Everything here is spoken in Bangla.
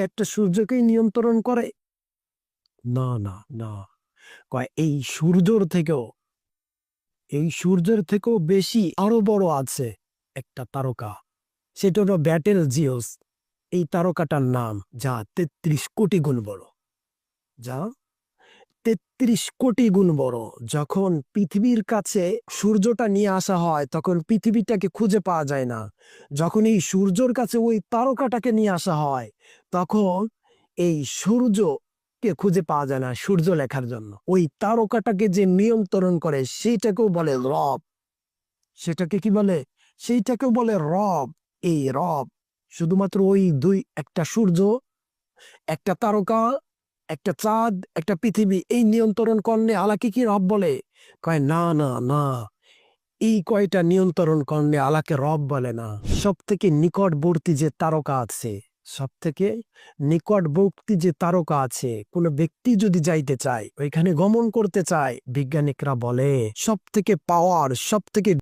একটা সূর্যকেই নিয়ন্ত্রণ করে? না না না, কয় এই সূর্যের থেকেও বেশি আরো বড় আছে একটা তারকা, সেটা হলো ব্যাটেল জিওস। এই তারকাটার নাম, যা 33 কোটি গুণ বড়, যা 33 কোটি গুণ বড়। যখন পৃথিবীর কাছে সূর্যটা নিয়ে আসা হয় তখন পৃথিবীটাকে খুঁজে পাওয়া যায় না। যখন এই সূর্যর কাছে ওই তারকাটাকে নিয়ে আসা হয় তখন এই সূর্যকে খুঁজে পাওয়া যায় না সূর্য লেখার জন্য। ওই তারকাটাকে যে নিয়ন্ত্রণ করে সেইটাকেও বলে রব। সেটাকে কি বলে? সেইটাকেও বলে রব। এই রব শুধুমাত্র ওই একটা সূর্য, একটা তারকা, একটা চাঁদ, একটা পৃথিবী এই নিয়ন্ত্রণ করলে আলাকে কি রব বলে? কয় না না না, এই কয়টা নিয়ন্ত্রণ করলে আলাকে রব বলে না। সব থেকে নিকটবর্তী যে তারকা আছে, সব থেকে নিকটবর্তী যে তারকা আছে, কোনো ব্যক্তি যদি যাইতে চায় ওইখানে গমন করতে চায়, বিজ্ঞানিকরা বলে সব থেকে